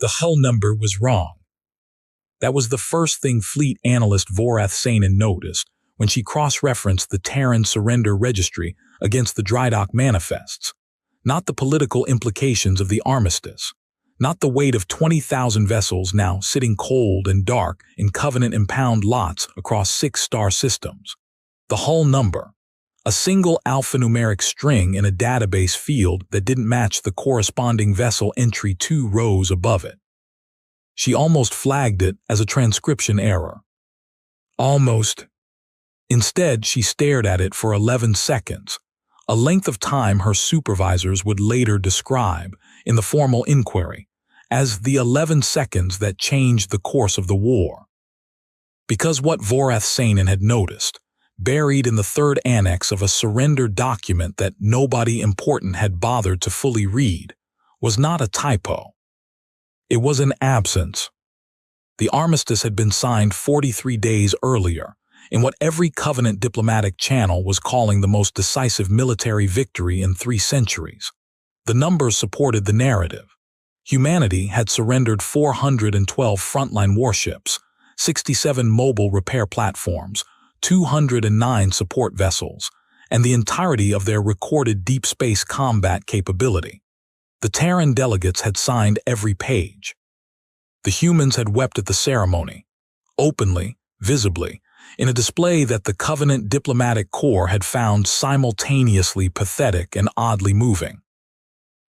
The hull number was wrong. That was the first thing fleet analyst Vorath Sainin noticed when she cross-referenced the Terran surrender registry against the drydock manifests. Not the political implications of the armistice. Not the weight of 20,000 vessels now sitting cold and dark in Covenant-impound lots across 6 star systems. The hull number. A single alphanumeric string in a database field that didn't match the corresponding vessel entry 2 rows above it. She almost flagged it as a transcription error. Almost. Instead, she stared at it for 11 seconds, a length of time her supervisors would later describe, in the formal inquiry, as the 11 seconds that changed the course of the war. Because what Vorath Sainin had noticed, buried in the third annex of a surrender document that nobody important had bothered to fully read, was not a typo. It was an absence. The armistice had been signed 43 days earlier, in what every Covenant diplomatic channel was calling the most decisive military victory in 3 centuries. The numbers supported the narrative. Humanity had surrendered 412 frontline warships, 67 mobile repair platforms, 209 support vessels, and the entirety of their recorded deep space combat capability. The Terran delegates had signed every page. The humans had wept at the ceremony, openly, visibly, in a display that the Covenant diplomatic corps had found simultaneously pathetic and oddly moving.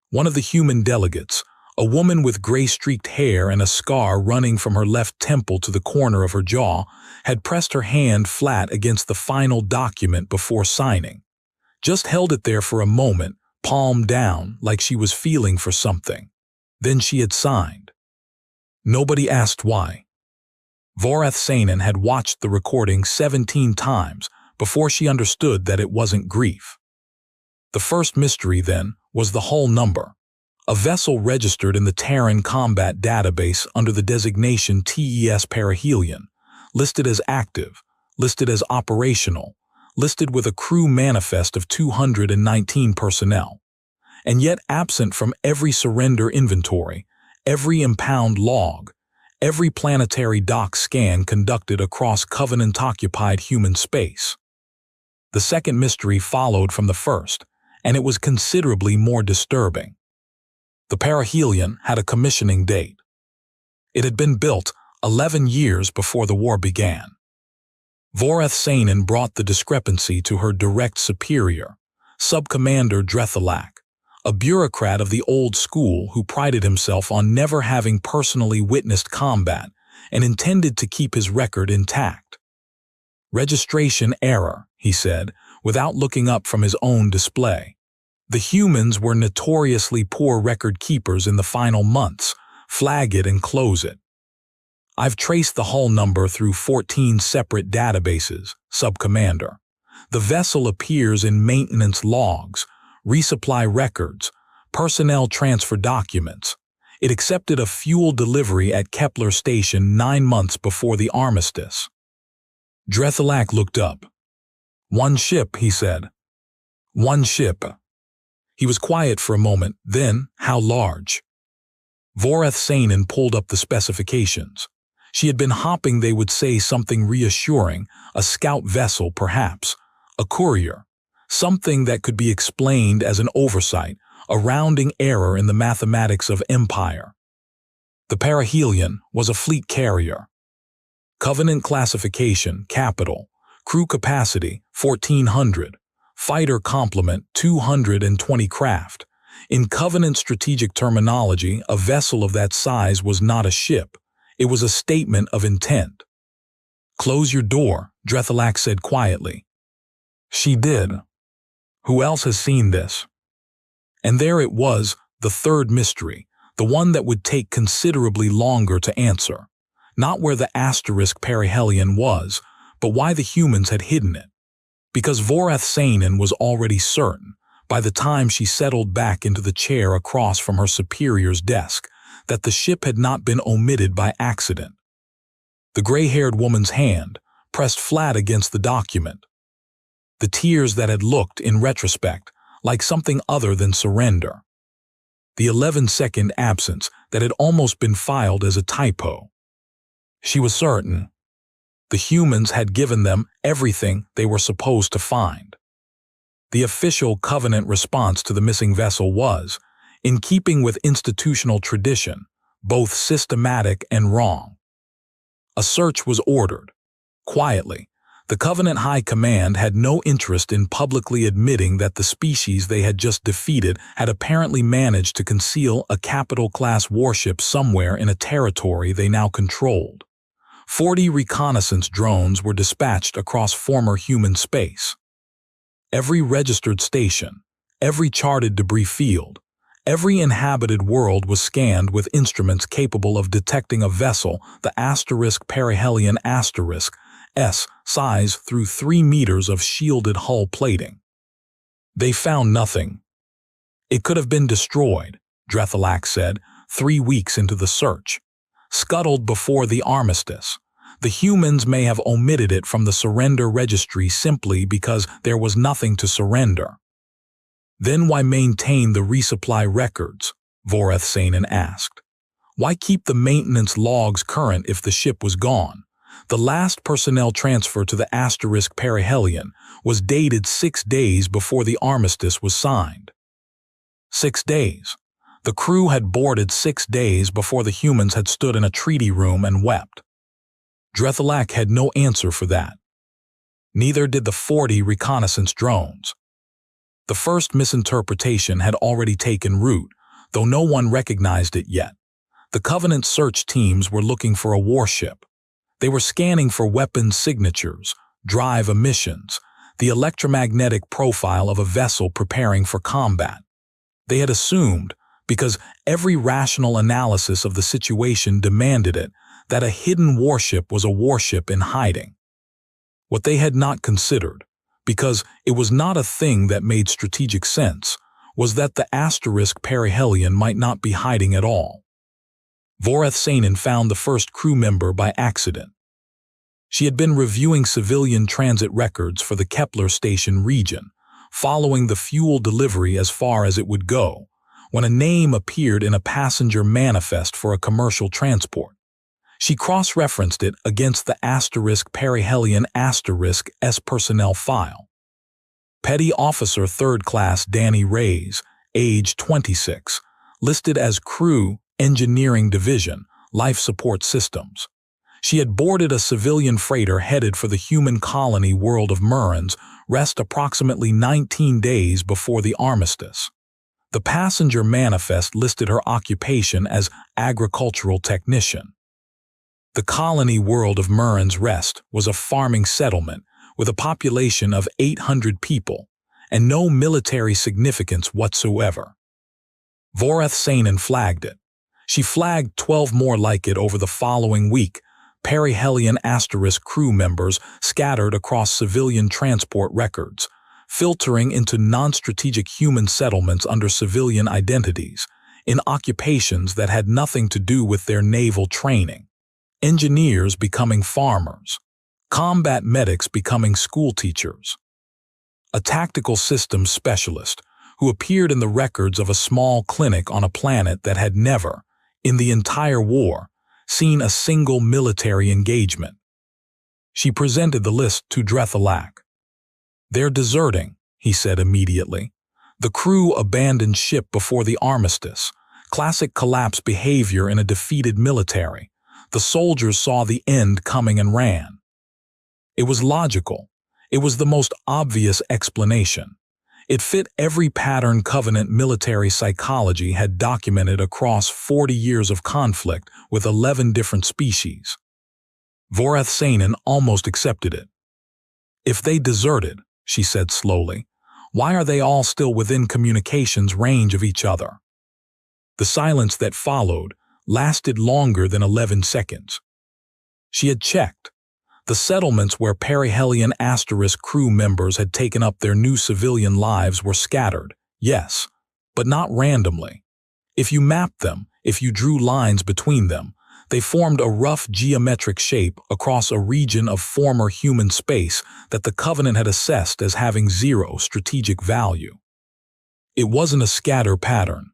One of the human delegates, a woman with gray-streaked hair and a scar running from her left temple to the corner of her jaw, had pressed her hand flat against the final document before signing. Just held it there for a moment, palm down, like she was feeling for something. Then she had signed. Nobody asked why. Vorath Sainin had watched the recording 17 times before she understood that it wasn't grief. The first mystery, then, was the hull number. A vessel registered in the Terran combat database under the designation TES Perihelion, listed as active, listed as operational, listed with a crew manifest of 219 personnel, and yet absent from every surrender inventory, every impound log, every planetary dock scan conducted across Covenant-occupied human space. The second mystery followed from the first, and it was considerably more disturbing. The Perihelion had a commissioning date. It had been built 11 years before the war began. Vorath Sainin brought the discrepancy to her direct superior, Subcommander Drethalak, a bureaucrat of the old school who prided himself on never having personally witnessed combat and intended to keep his record intact. Registration error, he said, without looking up from his own display. The humans were notoriously poor record keepers in the final months. Flag it and close it. I've traced the hull number through 14 separate databases, Subcommander. The vessel appears in maintenance logs, resupply records, personnel transfer documents. It accepted a fuel delivery at Kepler Station 9 months before the armistice. Drethalak looked up. "One ship," he said. "One ship." He was quiet for a moment, then, "How large?" Vorath Sainin pulled up the specifications. She had been hoping they would say something reassuring, a scout vessel perhaps, a courier, something that could be explained as an oversight, a rounding error in the mathematics of empire. The Perihelion was a fleet carrier. Covenant classification, capital, crew capacity, 1,400, fighter complement, 220 craft. In Covenant strategic terminology, a vessel of that size was not a ship. It was a statement of intent. "Close your door," Drethalak said quietly. She did. Who else has seen this? And there it was, the third mystery, the one that would take considerably longer to answer. Not where the asterisk perihelion was, but why the humans had hidden it. Because Vorath Sainin was already certain, by the time she settled back into the chair across from her superior's desk, that the ship had not been omitted by accident. The gray-haired woman's hand pressed flat against the document. The tears that had looked, in retrospect, like something other than surrender. the 11-second absence that had almost been filed as a typo. She was certain. The humans had given them everything they were supposed to find. The official Covenant response to the missing vessel was, in keeping with institutional tradition, both systematic and wrong. A search was ordered. Quietly, the Covenant High Command had no interest in publicly admitting that the species they had just defeated had apparently managed to conceal a capital-class warship somewhere in a territory they now controlled. 40 reconnaissance drones were dispatched across former human space. Every registered station, every charted debris field, every inhabited world was scanned with instruments capable of detecting a vessel, the perihelion S size through 3 meters of shielded hull plating. They found nothing. It could have been destroyed, Drethalak said, 3 weeks into the search. Scuttled before the armistice. The humans may have omitted it from the surrender registry simply because there was nothing to surrender. Then why maintain the resupply records? Voreth Sainin asked. Why keep the maintenance logs current if the ship was gone? The last personnel transfer to the perihelion was dated 6 days before the armistice was signed. 6 days. The crew had boarded 6 days before the humans had stood in a treaty room and wept. Drethalak had no answer for that. Neither did the 40 reconnaissance drones. The first misinterpretation had already taken root, though no one recognized it yet. The Covenant search teams were looking for a warship. They were scanning for weapons signatures, drive emissions, the electromagnetic profile of a vessel preparing for combat. They had assumed, because every rational analysis of the situation demanded it, that a hidden warship was a warship in hiding. What they had not considered, because it was not a thing that made strategic sense, was that the perihelion might not be hiding at all. Voreth Sainin found the first crew member by accident. She had been reviewing civilian transit records for the Kepler station region, following the fuel delivery as far as it would go, when a name appeared in a passenger manifest for a commercial transport. She cross-referenced it against the perihelion S personnel file. Petty Officer 3rd Class Danny Reyes, age 26, listed as Crew, Engineering Division, Life Support Systems. She had boarded a civilian freighter headed for the human colony world of Murans, rest approximately 19 days before the armistice. The passenger manifest listed her occupation as agricultural technician. The colony world of Murans Rest was a farming settlement with a population of 800 people and no military significance whatsoever. Voreth Sainin flagged it. She flagged 12 more like it over the following week, perihelion crew members scattered across civilian transport records, filtering into non-strategic human settlements under civilian identities, in occupations that had nothing to do with their naval training. Engineers becoming farmers, combat medics becoming school teachers. A tactical systems specialist who appeared in the records of a small clinic on a planet that had never, in the entire war, seen a single military engagement. She presented the list to Drethalak. "They're deserting," he said immediately. "The crew abandoned ship before the armistice. Classic collapse behavior in a defeated military. The soldiers saw the end coming and ran." It was logical. It was the most obvious explanation. It fit every pattern Covenant military psychology had documented across 40 years of conflict with 11 different species. Voreth Sainin almost accepted it. "If they deserted," she said slowly, "why are they all still within communications range of each other?" The silence that followed lasted longer than 11 seconds. She had checked. The settlements where perihelion crew members had taken up their new civilian lives were scattered, yes, but not randomly. If you mapped them, if you drew lines between them, they formed a rough geometric shape across a region of former human space that the Covenant had assessed as having 0 strategic value. It wasn't a scatter pattern.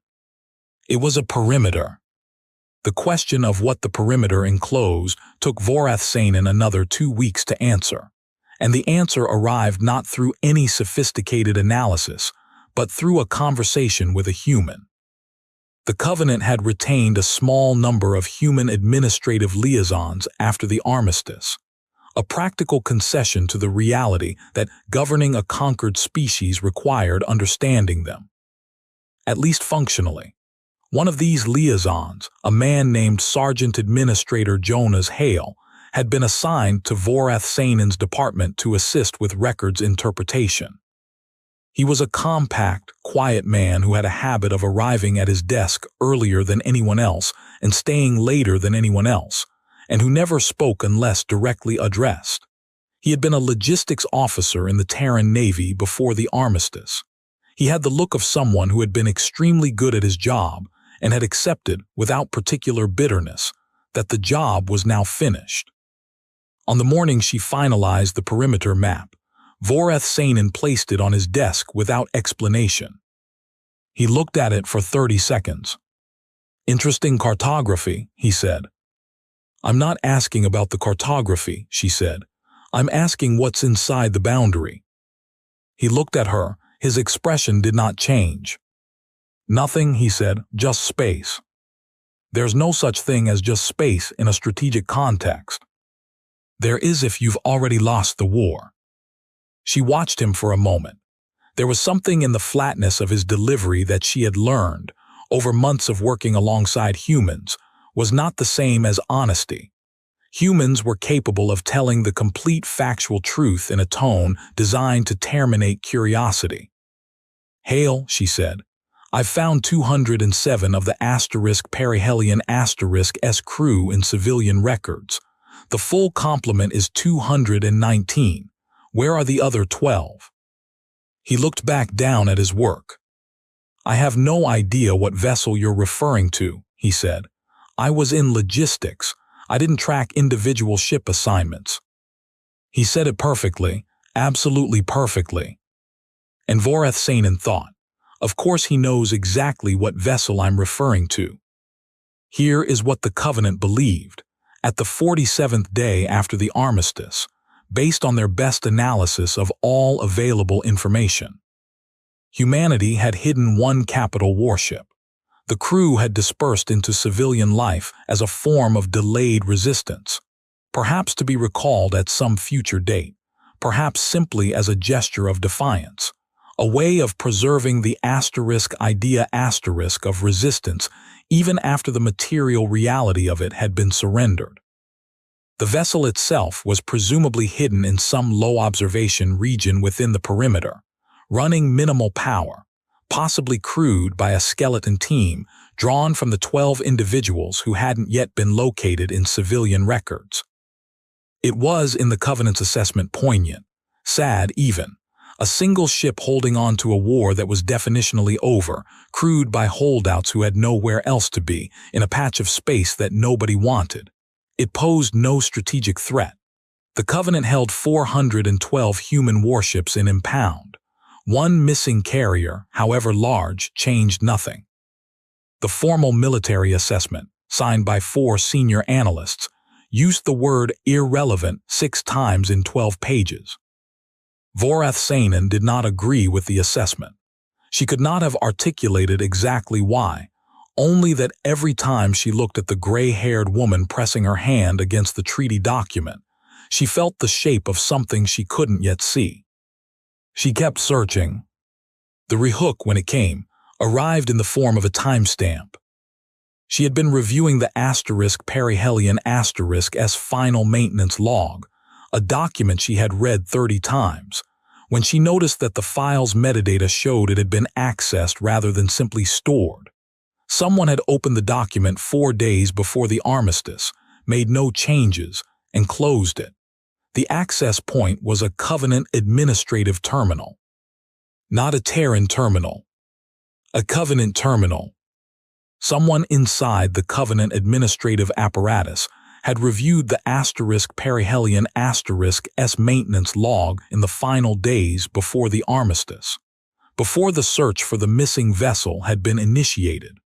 It was a perimeter. The question of what the perimeter enclosed took Vorath Sainin another 2 weeks to answer, and the answer arrived not through any sophisticated analysis, but through a conversation with a human. The Covenant had retained a small number of human administrative liaisons after the armistice, a practical concession to the reality that governing a conquered species required understanding them. At least functionally. One of these liaisons, a man named Sergeant Administrator Jonas Hale, had been assigned to Vorath Sainin's department to assist with records interpretation. He was a compact, quiet man who had a habit of arriving at his desk earlier than anyone else and staying later than anyone else, and who never spoke unless directly addressed. He had been a logistics officer in the Terran Navy before the armistice. He had the look of someone who had been extremely good at his job and had accepted, without particular bitterness, that the job was now finished. On the morning she finalized the perimeter map, Vorath Sainin placed it on his desk without explanation. He looked at it for 30 seconds. "Interesting cartography," he said. "I'm not asking about the cartography," she said. "I'm asking what's inside the boundary." He looked at her. His expression did not change. "Nothing," he said, "just space." "There's no such thing as just space in a strategic context." "There is if you've already lost the war." She watched him for a moment. There was something in the flatness of his delivery that she had learned, over months of working alongside humans, was not the same as honesty. Humans were capable of telling the complete factual truth in a tone designed to terminate curiosity. "Hale," she said, "I've found 207 of the *perihelion *S crew in civilian records. The full complement is 219. Where are the other 12? He looked back down at his work. "I have no idea what vessel you're referring to," he said. "I was in logistics. I didn't track individual ship assignments." He said it perfectly, absolutely perfectly. And Vorath Sainin thought, of course he knows exactly what vessel I'm referring to. Here is what the Covenant believed, at the 47th day after the armistice, based on their best analysis of all available information. Humanity had hidden one capital warship. The crew had dispersed into civilian life as a form of delayed resistance, perhaps to be recalled at some future date, perhaps simply as a gesture of defiance, a way of preserving the idea of resistance even after the material reality of it had been surrendered. The vessel itself was presumably hidden in some low-observation region within the perimeter, running minimal power, possibly crewed by a skeleton team drawn from the 12 individuals who hadn't yet been located in civilian records. It was, in the Covenant's assessment, poignant, sad even, a single ship holding on to a war that was definitionally over, crewed by holdouts who had nowhere else to be, in a patch of space that nobody wanted. It posed no strategic threat. The Covenant held 412 human warships in impound. One missing carrier, however large, changed nothing. The formal military assessment, signed by 4 senior analysts, used the word irrelevant 6 times in 12 pages. Vorath Sainin did not agree with the assessment. She could not have articulated exactly why, only that every time she looked at the gray-haired woman pressing her hand against the treaty document, she felt the shape of something she couldn't yet see. She kept searching. The rehook, when it came, arrived in the form of a timestamp. She had been reviewing the *perihelion *S final maintenance log, a document she had read 30 times, when she noticed that the file's metadata showed it had been accessed rather than simply stored. Someone had opened the document 4 days before the armistice, made no changes, and closed it. The access point was a Covenant administrative terminal. Not a Terran terminal. A Covenant terminal. Someone inside the Covenant administrative apparatus had reviewed the *perihelion *S maintenance log in the final days before the armistice, before the search for the missing vessel had been initiated,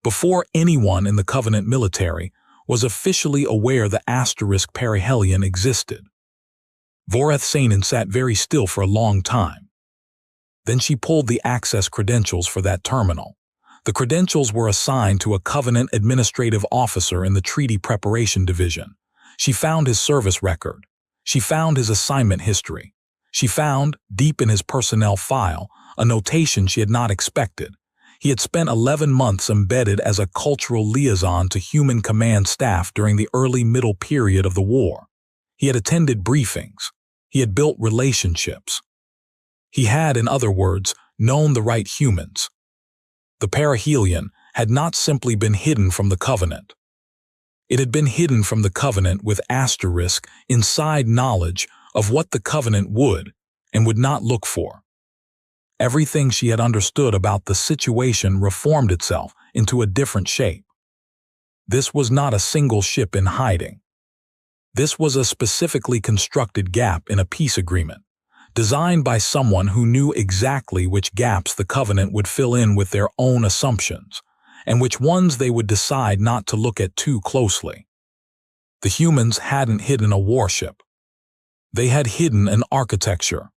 before anyone in the Covenant military was officially aware the asterisk perihelion existed. Voreth Sanin sat very still for a long time. Then she pulled the access credentials for that terminal. The credentials were assigned to a Covenant administrative officer in the Treaty Preparation Division. She found his service record. She found his assignment history. She found, deep in his personnel file, a notation she had not expected. He had spent 11 months embedded as a cultural liaison to human command staff during the early middle period of the war. He had attended briefings. He had built relationships. He had, in other words, known the right humans. The perihelion had not simply been hidden from the Covenant. It had been hidden from the Covenant with asterisk inside knowledge of what the Covenant would and would not look for. Everything she had understood about the situation reformed itself into a different shape. This was not a single ship in hiding. This was a specifically constructed gap in a peace agreement, designed by someone who knew exactly which gaps the Covenant would fill in with their own assumptions, and which ones they would decide not to look at too closely. The humans hadn't hidden a warship. They had hidden an architecture.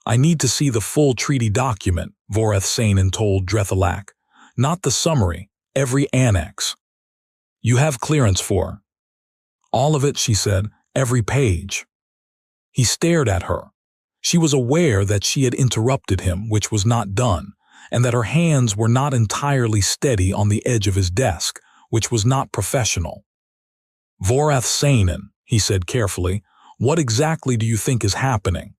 "I need to see the full treaty document," Voreth Sanin told Drethalak. "Not the summary, every annex." "You have clearance for?" "All of it," she said, "every page." He stared at her. She was aware that she had interrupted him, which was not done, and that her hands were not entirely steady on the edge of his desk, which was not professional. "Voreth Sanin," he said carefully, "what exactly do you think is happening?"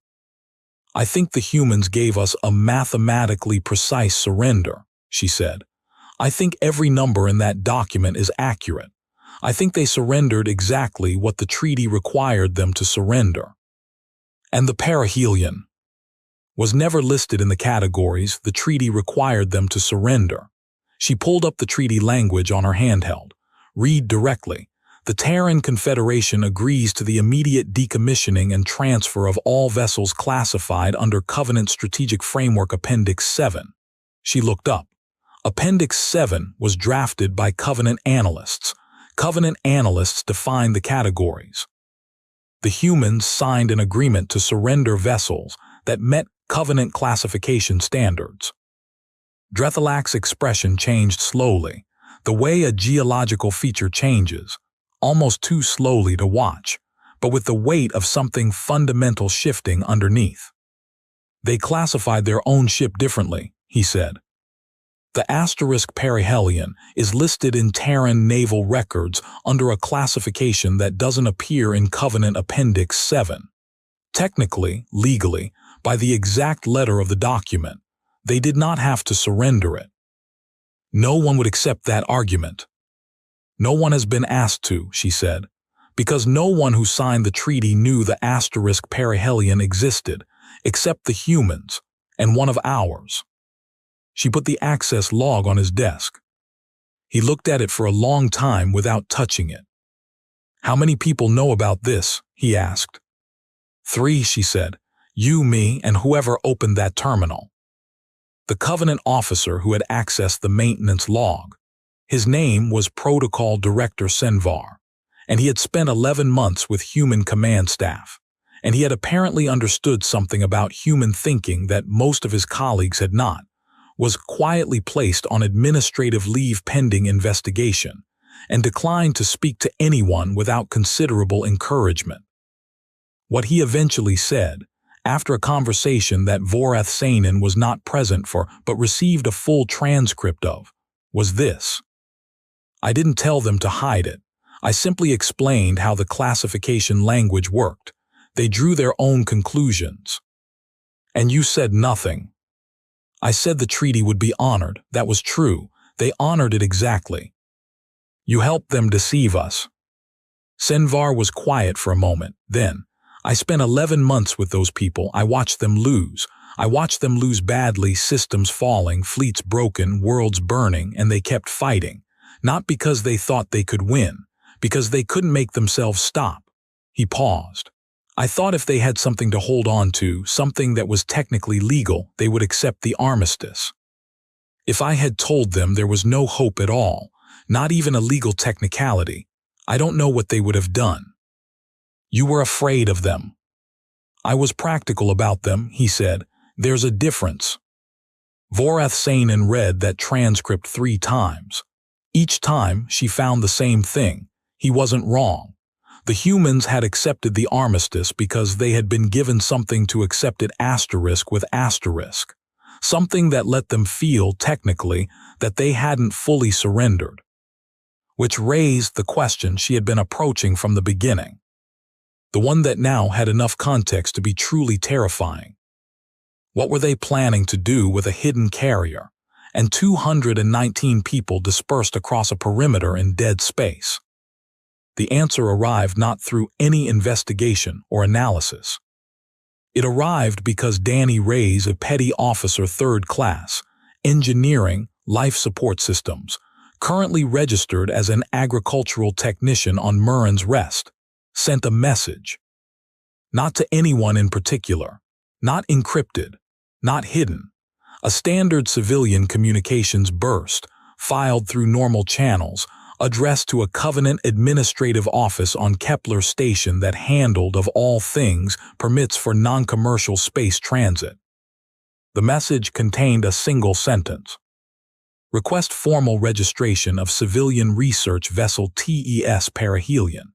"I think the humans gave us a mathematically precise surrender," she said. "I think every number in that document is accurate. I think they surrendered exactly what the treaty required them to surrender." "And the perihelion was never listed in the categories the treaty required them to surrender." She pulled up the treaty language on her handheld. "Read directly. The Terran Confederation agrees to the immediate decommissioning and transfer of all vessels classified under Covenant Strategic Framework Appendix 7. She looked up. Appendix 7 was drafted by Covenant analysts. Covenant analysts defined the categories. The humans signed an agreement to surrender vessels that met Covenant classification standards. Drethalak's expression changed slowly, the way a geological feature changes, almost too slowly to watch, but with the weight of something fundamental shifting underneath. "They classified their own ship differently," he said. "The asterisk perihelion is listed in Terran naval records under a classification that doesn't appear in Covenant Appendix 7. Technically, legally, by the exact letter of the document, they did not have to surrender it." "No one would accept that argument." "No one has been asked to," she said, "because no one who signed the treaty knew the asterisk perihelion existed, except the humans, and one of ours." She put the access log on his desk. He looked at it for a long time without touching it. "How many people know about this?" he asked. "3," she said. "You, me, and whoever opened that terminal." The Covenant officer who had accessed the maintenance log. His name was Protocol Director Senvar, and he had spent 11 months with human command staff, and he had apparently understood something about human thinking that most of his colleagues had not, was quietly placed on administrative leave pending investigation, and declined to speak to anyone without considerable encouragement. What he eventually said, after a conversation that Voreth Sanin was not present for but received a full transcript of, was this: "I didn't tell them to hide it. I simply explained how the classification language worked. They drew their own conclusions." "And you said nothing." "I said the treaty would be honored. That was true. They honored it exactly." "You helped them deceive us." Senvar was quiet for a moment. Then, "I spent 11 months with those people. I watched them lose. I watched them lose badly, systems falling, fleets broken, worlds burning, and they kept fighting. Not because they thought they could win, because they couldn't make themselves stop." He paused. "I thought if they had something to hold on to, something that was technically legal, they would accept the armistice." If I had told them there was no hope at all, not even a legal technicality, I don't know what they would have done. You were afraid of them. I was practical about them, he said. There's a difference. Vorath Sainin read that transcript 3 times. Each time, she found the same thing. He wasn't wrong. The humans had accepted the armistice because they had been given something to accept it asterisk with asterisk. Something that let them feel, technically, that they hadn't fully surrendered. Which raised the question she had been approaching from the beginning. The one that now had enough context to be truly terrifying. What were they planning to do with a hidden carrier and 219 people dispersed across a perimeter in dead space? The answer arrived not through any investigation or analysis. It arrived because Danny Ray's a petty officer 3rd class, engineering, life support systems, currently registered as an agricultural technician on Murren's Rest, sent a message. Not to anyone in particular, not encrypted, not hidden. A standard civilian communications burst, filed through normal channels, addressed to a Covenant administrative office on Kepler Station that handled, of all things, permits for non-commercial space transit. The message contained a single sentence. Request formal registration of civilian research vessel TES Perihelion.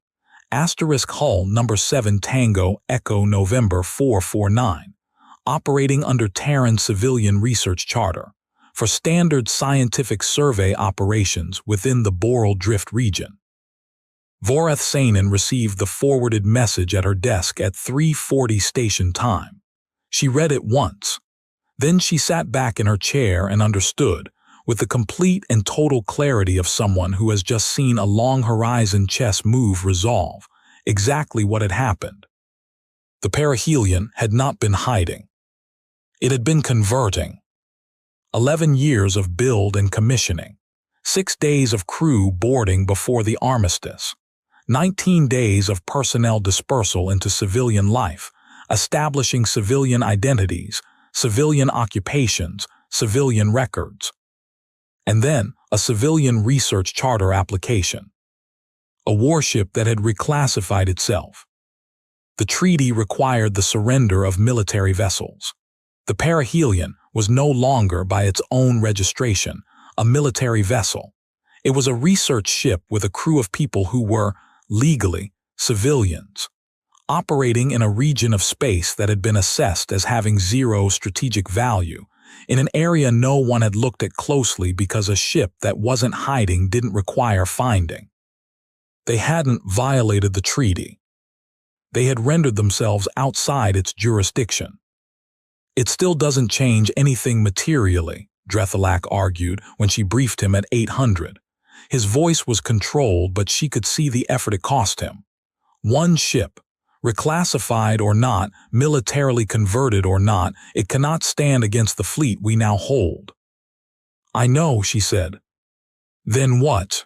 Asterisk hull number 7 Tango Echo November 449. Operating under Terran Civilian Research Charter. For standard scientific survey operations within the Boral Drift region. Vorath Sainin received the forwarded message at her desk at 3:40 station time. She read it once. Then she sat back in her chair and understood, with the complete and total clarity of someone who has just seen a long horizon chess move resolve, exactly what had happened. The perihelion had not been hiding. It had been converting. 11 years of build and commissioning, 6 days of crew boarding before the armistice, 19 days of personnel dispersal into civilian life, establishing civilian identities, civilian occupations, civilian records. And then a civilian research charter application. A warship that had reclassified itself. The treaty required the surrender of military vessels. The perihelion was no longer, by its own registration, a military vessel. It was a research ship with a crew of people who were, legally, civilians, operating in a region of space that had been assessed as having 0 strategic value, in an area no one had looked at closely because a ship that wasn't hiding didn't require finding. They hadn't violated the treaty. They had rendered themselves outside its jurisdiction. It still doesn't change anything materially, Drethalak argued when she briefed him at 800. His voice was controlled, but she could see the effort it cost him. One ship, reclassified or not, militarily converted or not, it cannot stand against the fleet we now hold. I know, she said. Then what?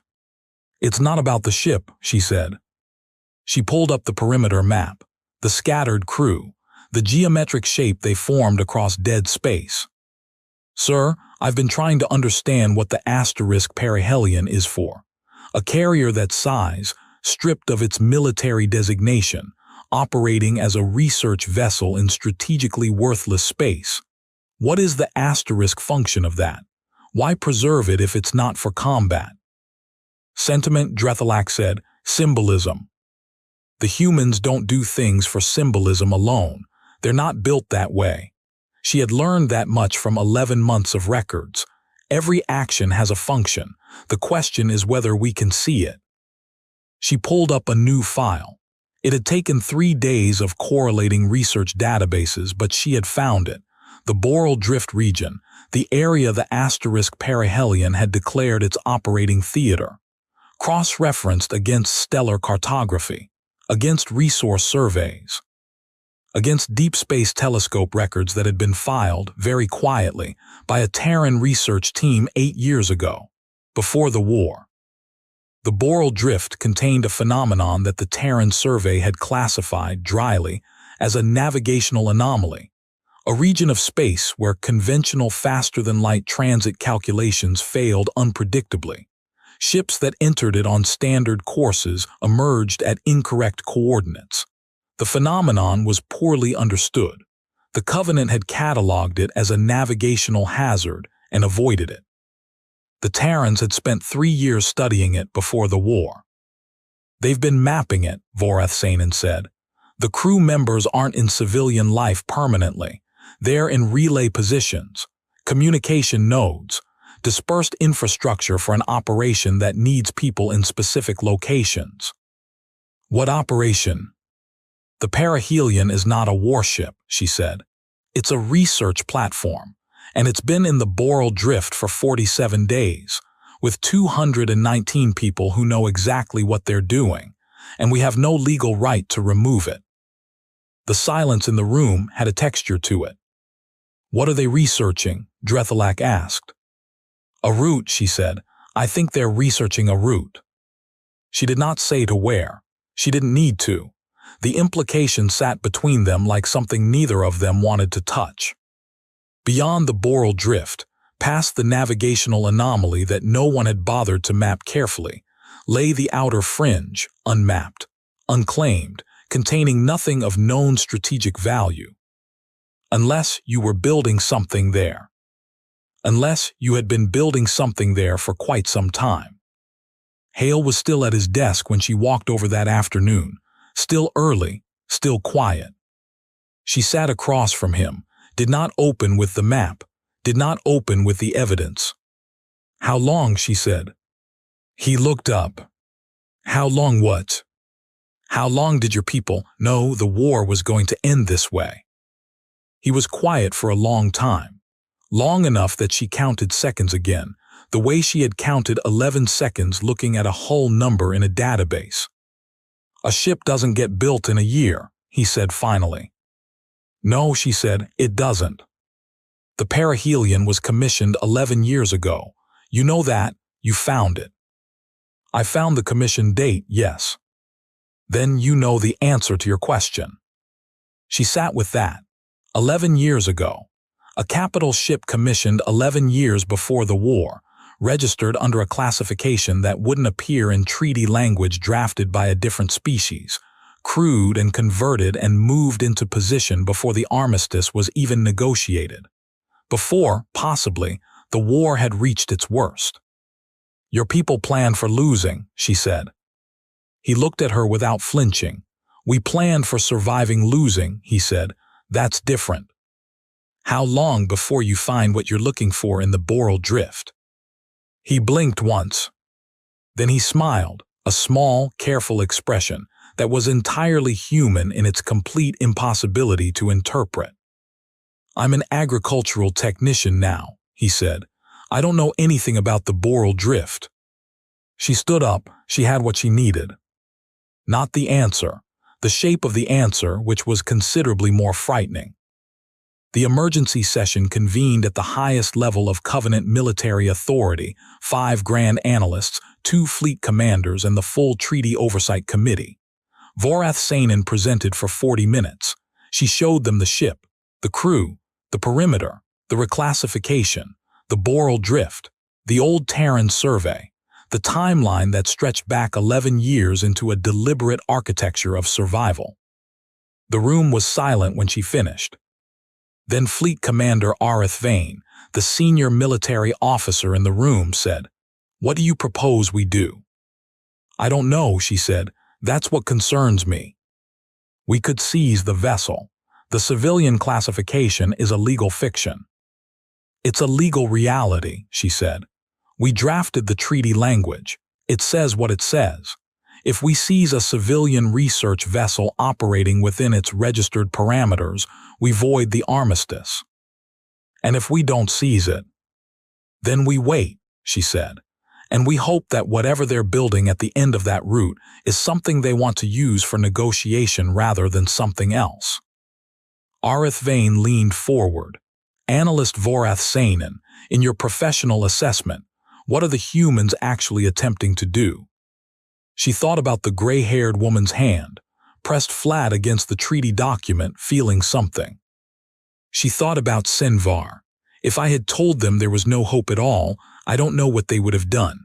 It's not about the ship, she said. She pulled up the perimeter map, the scattered crew, the geometric shape they formed across dead space. Sir, I've been trying to understand what the asterisk perihelion is for. A carrier that size, stripped of its military designation, operating as a research vessel in strategically worthless space. What is the asterisk function of that? Why preserve it if it's not for combat? Sentiment, Drethalak said, symbolism. The humans don't do things for symbolism alone. They're not built that way. She had learned that much from 11 months of records. Every action has a function. The question is whether we can see it. She pulled up a new file. It had taken 3 days of correlating research databases, but she had found it. The Boral Drift region, the area the asterisk perihelion had declared its operating theater. Cross-referenced against stellar cartography, against resource surveys, against deep space telescope records that had been filed, very quietly, by a Terran research team 8 years ago, before the war. The Boral Drift contained a phenomenon that the Terran survey had classified, dryly, as a navigational anomaly, A region of space where conventional faster-than-light transit calculations failed unpredictably. Ships that entered it on standard courses emerged at incorrect coordinates. The phenomenon was poorly understood. The Covenant had cataloged it as a navigational hazard and avoided it. The Terrans had spent 3 years studying it before the war. "They've been mapping it," Vorath Sainin said. "The crew members aren't in civilian life permanently. They're in relay positions, communication nodes, dispersed infrastructure for an operation that needs people in specific locations." "What operation?" "The perihelion is not a warship," she said. "It's a research platform, and it's been in the Boral Drift for 47 days, with 219 people who know exactly what they're doing, and we have no legal right to remove it." The silence in the room had a texture to it. "What are they researching?" Drethalak asked. "A route," she said. "I think they're researching a route." She did not say to where. She didn't need to. The implication sat between them like something neither of them wanted to touch. Beyond the Boral Drift, past the navigational anomaly that no one had bothered to map carefully, lay the outer fringe, unmapped, unclaimed, containing nothing of known strategic value. Unless you were building something there. Unless you had been building something there for quite some time. Hale was still at his desk when she walked over that afternoon, still early, still quiet. She sat across from him, did not open with the map, did not open with the evidence. "How long?" she said. He looked up. "How long what?" "How long did your people know the war was going to end this way?" He was quiet for a long time, long enough that she counted seconds again, the way she had counted 11 seconds looking at a whole number in a database. "A ship doesn't get built in a year," he said finally. "No," she said, "it doesn't. The perihelion was commissioned 11 years ago. You know that, you found it." "I found the commission date, yes." "Then you know the answer to your question." She sat with that. 11 years ago. A capital ship commissioned 11 years before the war, registered under a classification that wouldn't appear in treaty language drafted by a different species, crewed and converted and moved into position before the armistice was even negotiated. Before, possibly, the war had reached its worst. "Your people planned for losing," she said. He looked at her without flinching. "We planned for surviving losing," he said. "That's different." "How long before you find what you're looking for in the Boral Drift?" He blinked once. Then he smiled, a small, careful expression that was entirely human in its complete impossibility to interpret. "I'm an agricultural technician now," he said. "I don't know anything about the Boral Drift." She stood up. She had what she needed. Not the answer. The shape of the answer, which was considerably more frightening. The emergency session convened at the highest level of Covenant military authority, 5 Grand Analysts, 2 Fleet Commanders, and the full Treaty Oversight Committee. Vorath Sainin presented for 40 minutes. She showed them the ship, the crew, the perimeter, the reclassification, the Boral Drift, the old Terran survey, the timeline that stretched back 11 years into a deliberate architecture of survival. The room was silent when she finished. Then Fleet Commander Arith Vane, the senior military officer in the room, said, "What do you propose we do?" "I don't know," she said. "That's what concerns me." "We could seize the vessel. The civilian classification is a legal fiction." "It's a legal reality," she said. "We drafted the treaty language. It says what it says. If we seize a civilian research vessel operating within its registered parameters, we void the armistice. And if we don't seize it, then we wait," she said. "And we hope that whatever they're building at the end of that route is something they want to use for negotiation rather than something else." Arith Vane leaned forward. "Analyst Vorath Sainin, in your professional assessment, what are the humans actually attempting to do?" She thought about the gray-haired woman's hand, pressed flat against the treaty document, feeling something. She thought about Senvar. If I had told them there was no hope at all, I don't know what they would have done.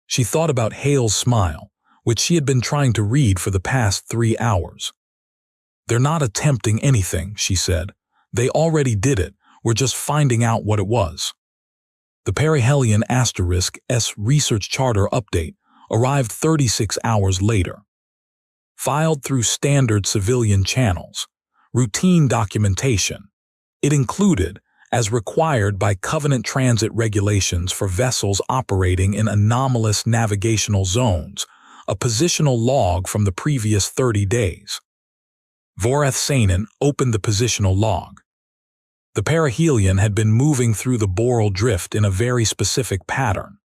She thought about Hale's smile, which she had been trying to read for the past 3 hours. They're not attempting anything, she said. They already did it. We're just finding out what it was. The Perihelion *S Research Charter update arrived 36 hours later. Filed through standard civilian channels. Routine documentation. It included, as required by Covenant transit regulations for vessels operating in anomalous navigational zones, a positional log from the previous 30 days. Vorath Sainin opened the positional log. The perihelion had been moving through the boreal drift in a very specific pattern.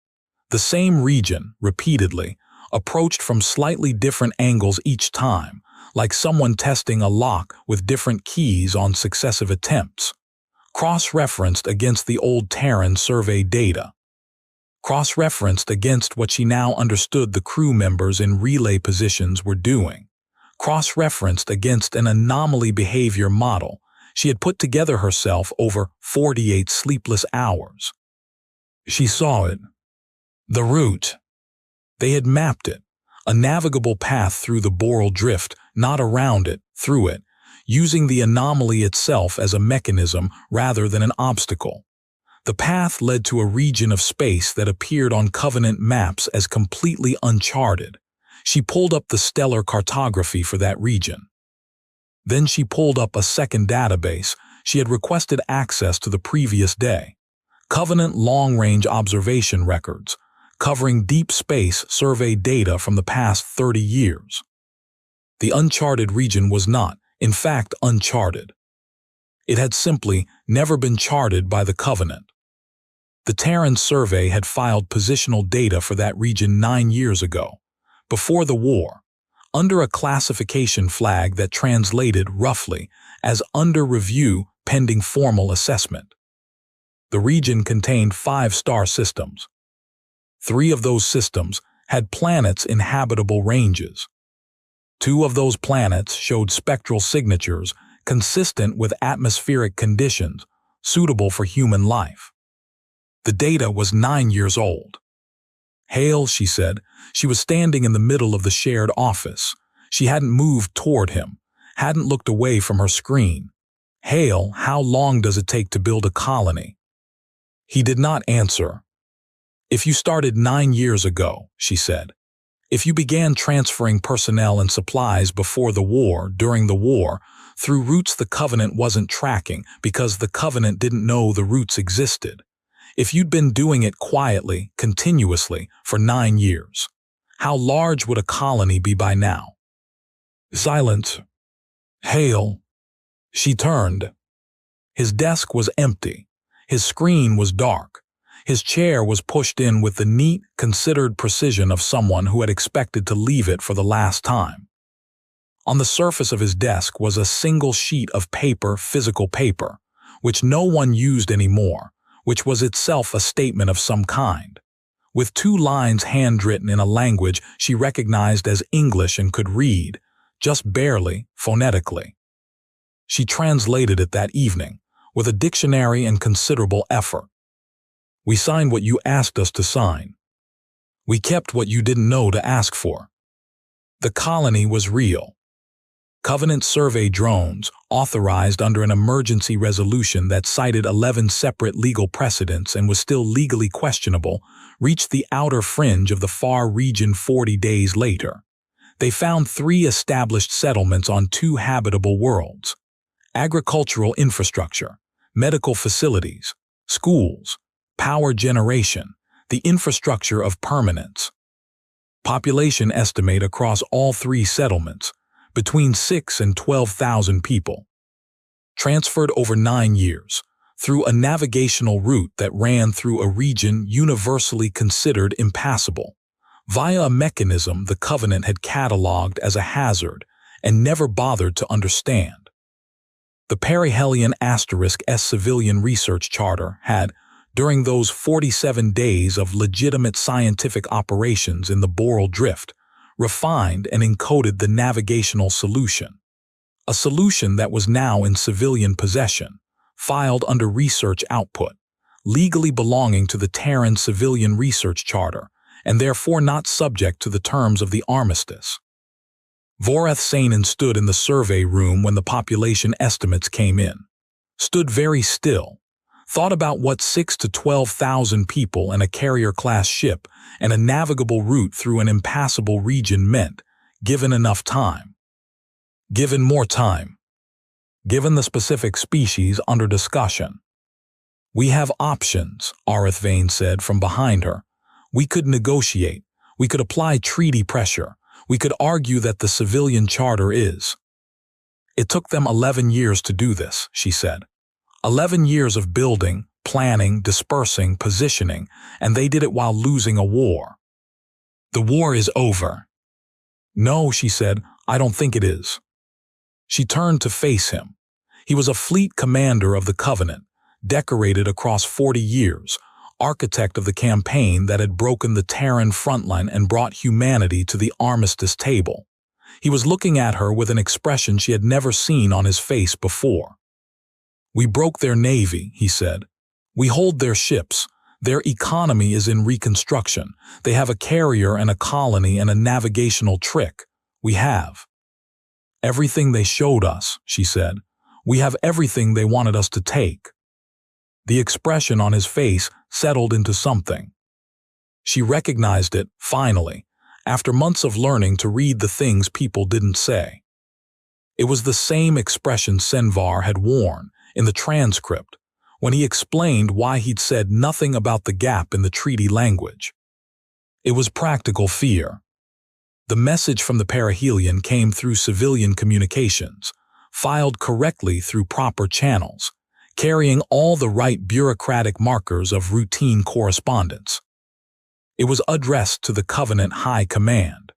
The same region, repeatedly, approached from slightly different angles each time, like someone testing a lock with different keys on successive attempts. Cross-referenced against the old Terran survey data. Cross-referenced against what she now understood the crew members in relay positions were doing. Cross-referenced against an anomaly behavior model she had put together herself over 48 sleepless hours. She saw it. The route. They had mapped it, a navigable path through the boreal drift, not around it, through it, using the anomaly itself as a mechanism rather than an obstacle. The path led to a region of space that appeared on Covenant maps as completely uncharted. She pulled up the stellar cartography for that region. Then she pulled up a second database she had requested access to the previous day. Covenant long-range observation records, covering deep space survey data from the past 30 years. The uncharted region was not, in fact, uncharted. It had simply never been charted by the Covenant. The Terran survey had filed positional data for that region 9 years ago, before the war, under a classification flag that translated roughly as under review pending formal assessment. The region contained 5 star systems. 3 of those systems had planets in habitable ranges. 2 of those planets showed spectral signatures consistent with atmospheric conditions suitable for human life. The data was 9 years old. Hale, she said. She was standing in the middle of the shared office. She hadn't moved toward him, hadn't looked away from her screen. Hale, how long does it take to build a colony? He did not answer. If you started 9 years ago, she said. If you began transferring personnel and supplies before the war, during the war, through routes the Covenant wasn't tracking because the Covenant didn't know the routes existed. If you'd been doing it quietly, continuously, for 9 years, how large would a colony be by now? Silence. Hale. She turned. His desk was empty. His screen was dark. His chair was pushed in with the neat, considered precision of someone who had expected to leave it for the last time. On the surface of his desk was a single sheet of paper, physical paper, which no one used anymore, which was itself a statement of some kind, with 2 lines handwritten in a language she recognized as English and could read, just barely, phonetically. She translated it that evening, with a dictionary and considerable effort. We signed what you asked us to sign. We kept what you didn't know to ask for. The colony was real. Covenant survey drones, authorized under an emergency resolution that cited 11 separate legal precedents and was still legally questionable, reached the outer fringe of the far region 40 days later. They found 3 established settlements on 2 habitable worlds. Agricultural infrastructure, medical facilities, schools, power generation, the infrastructure of permanence. Population estimate across all 3 settlements, between 6,000 and 12,000 people. Transferred over 9 years, through a navigational route that ran through a region universally considered impassable, via a mechanism the Covenant had catalogued as a hazard and never bothered to understand. The Perihelion *S Civilian Research Charter had, during those 47 days of legitimate scientific operations in the boreal drift, refined and encoded the navigational solution. A solution that was now in civilian possession, filed under Research Output, legally belonging to the Terran Civilian Research Charter, and therefore not subject to the terms of the armistice. Voreth Sainin stood in the survey room when the population estimates came in, stood very still, thought about what 6 to 12,000 people and a carrier-class ship and a navigable route through an impassable region meant, given enough time. Given more time. Given the specific species under discussion. "We have options," Arith Vane said from behind her. "We could negotiate. We could apply treaty pressure. We could argue that the civilian charter is." "It took them 11 years to do this," she said. 11 years of building, planning, dispersing, positioning, and they did it while losing a war. "The war is over." "No," she said, "I don't think it is." She turned to face him. He was a fleet commander of the Covenant, decorated across 40 years, architect of the campaign that had broken the Terran frontline and brought humanity to the armistice table. He was looking at her with an expression she had never seen on his face before. "We broke their navy," he said. "We hold their ships. Their economy is in reconstruction. They have a carrier and a colony and a navigational trick. We have everything they showed us," she said. "We have everything they wanted us to take." The expression on his face settled into something. She recognized it, finally, after months of learning to read the things people didn't say. It was the same expression Senvar had worn in the transcript when he explained why he'd said nothing about the gap in the treaty language. It was practical fear. The message from the perihelion came through civilian communications, filed correctly through proper channels, carrying all the right bureaucratic markers of routine correspondence. It was addressed to the Covenant High Command.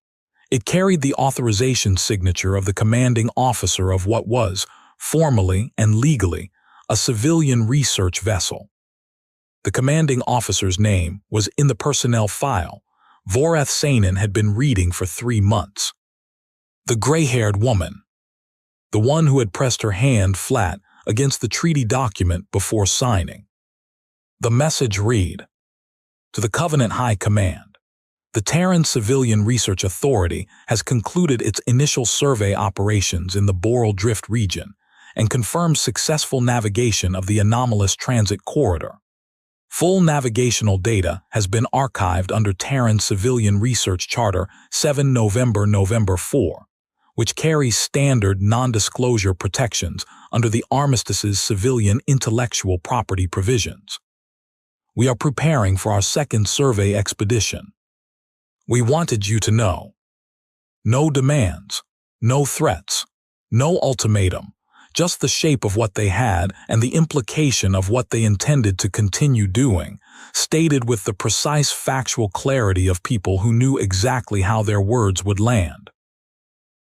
It carried the authorization signature of the commanding officer of what was, formally and legally, a civilian research vessel. The commanding officer's name was in the personnel file Voreth Sainin had been reading for 3 months. The gray-haired woman. The one who had pressed her hand flat against the treaty document before signing. The message read, "To the Covenant High Command, the Terran Civilian Research Authority has concluded its initial survey operations in the Boral Drift region and confirmed successful navigation of the anomalous transit corridor. Full navigational data has been archived under Terran Civilian Research Charter 7 November 4, which carries standard non-disclosure protections under the Armistice's civilian intellectual property provisions. We are preparing for our second survey expedition. We wanted you to know. No demands, no threats, no ultimatum, just the shape of what they had and the implication of what they intended to continue doing, stated with the precise factual clarity of people who knew exactly how their words would land."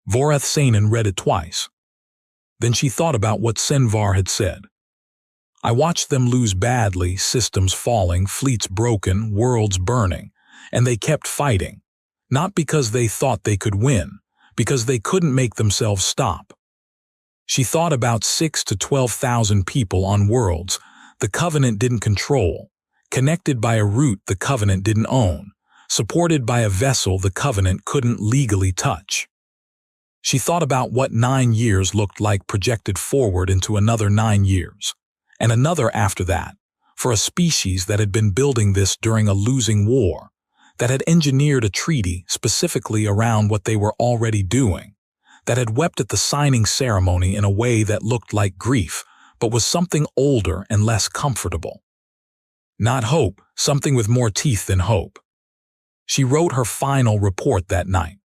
Voreth Sainin read it twice. Then she thought about what Senvar had said. "I watched them lose badly, systems falling, fleets broken, worlds burning, and they kept fighting, not because they thought they could win, because they couldn't make themselves stop." She thought about 6 to 12,000 people on worlds the Covenant didn't control, connected by a route the Covenant didn't own, supported by a vessel the Covenant couldn't legally touch. She thought about what 9 years looked like projected forward into another 9 years, and another after that, for a species that had been building this during a losing war, that had engineered a treaty specifically around what they were already doing, that had wept at the signing ceremony in a way that looked like grief, but was something older and less comfortable. Not hope, something with more teeth than hope. She wrote her final report that night.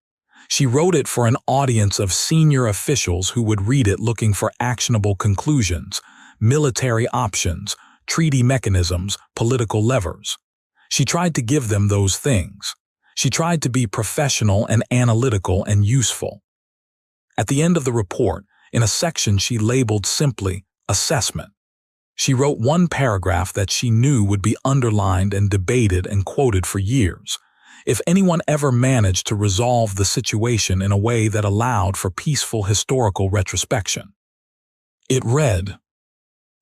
She wrote it for an audience of senior officials who would read it looking for actionable conclusions, military options, treaty mechanisms, political levers. She tried to give them those things. She tried to be professional and analytical and useful. At the end of the report, in a section she labeled simply, Assessment, she wrote one paragraph that she knew would be underlined and debated and quoted for years, if anyone ever managed to resolve the situation in a way that allowed for peaceful historical retrospection. It read,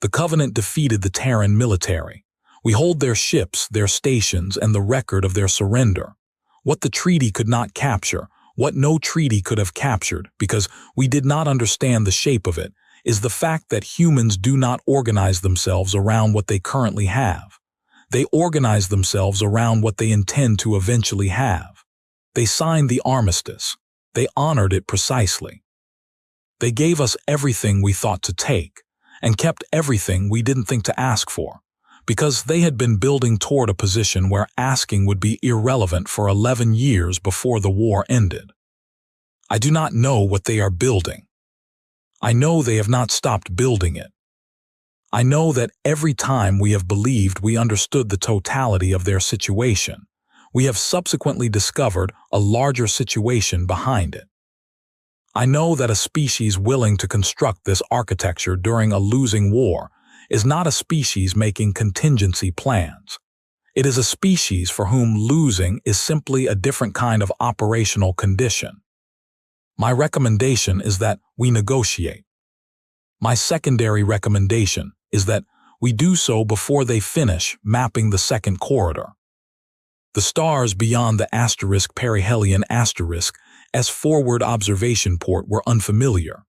The Covenant defeated the Terran military. We hold their ships, their stations, and the record of their surrender. What the treaty could not capture, what no treaty could have captured, because we did not understand the shape of it, is the fact that humans do not organize themselves around what they currently have. They organize themselves around what they intend to eventually have. They signed the armistice. They honored it precisely. They gave us everything we thought to take, and kept everything we didn't think to ask for, because they had been building toward a position where asking would be irrelevant for 11 years before the war ended. I do not know what they are building. I know they have not stopped building it. I know that every time we have believed we understood the totality of their situation, we have subsequently discovered a larger situation behind it. I know that a species willing to construct this architecture during a losing war is not a species making contingency plans. It is a species for whom losing is simply a different kind of operational condition. My recommendation is that we negotiate. My secondary recommendation is that we do so before they finish mapping the second corridor. The stars beyond the perihelion S forward observation port were unfamiliar.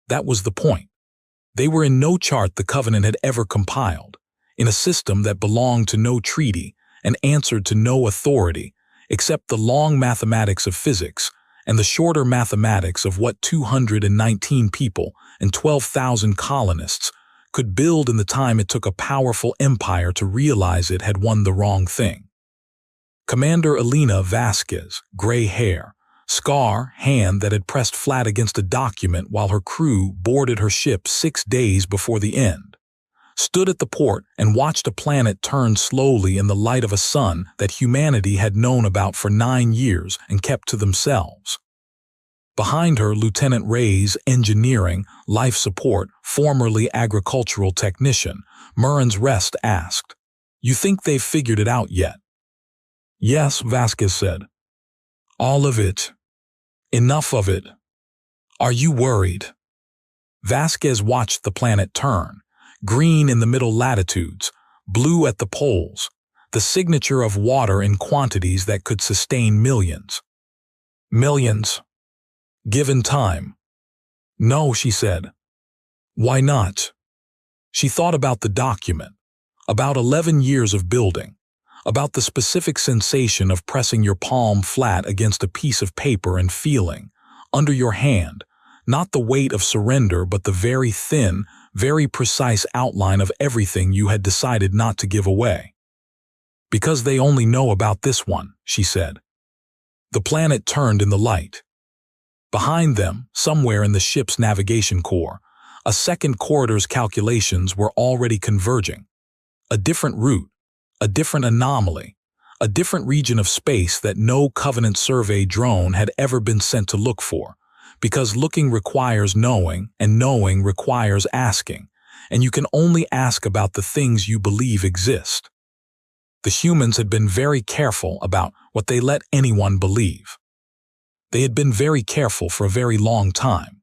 That was the point. They were in no chart the Covenant had ever compiled, in a system that belonged to no treaty and answered to no authority, except the long mathematics of physics and the shorter mathematics of what 219 people and 12,000 colonists could build in the time it took a powerful empire to realize it had won the wrong thing. Commander Elena Vasquez, gray hair, scar, hand that had pressed flat against a document while her crew boarded her ship 6 days before the end, stood at the port and watched a planet turn slowly in the light of a sun that humanity had known about for 9 years and kept to themselves. Behind her, Lieutenant Ray's engineering, life support, formerly agricultural technician, Murren's Rest asked, "You think they've figured it out yet?" "Yes," Vasquez said. "All of it. Enough of it. Are you worried?" Vasquez watched the planet turn, green in the middle latitudes, blue at the poles, the signature of water in quantities that could sustain millions. Millions. Given time. "No," she said. "Why not?" She thought about the document, about 11 years of building, about the specific sensation of pressing your palm flat against a piece of paper and feeling, under your hand, not the weight of surrender but the very thin, very precise outline of everything you had decided not to give away. "Because they only know about this one," she said. The planet turned in the light. Behind them, somewhere in the ship's navigation core, a second corridor's calculations were already converging. A different route, a different anomaly, a different region of space that no Covenant survey drone had ever been sent to look for, because looking requires knowing, and knowing requires asking, and you can only ask about the things you believe exist. The humans had been very careful about what they let anyone believe. They had been very careful for a very long time.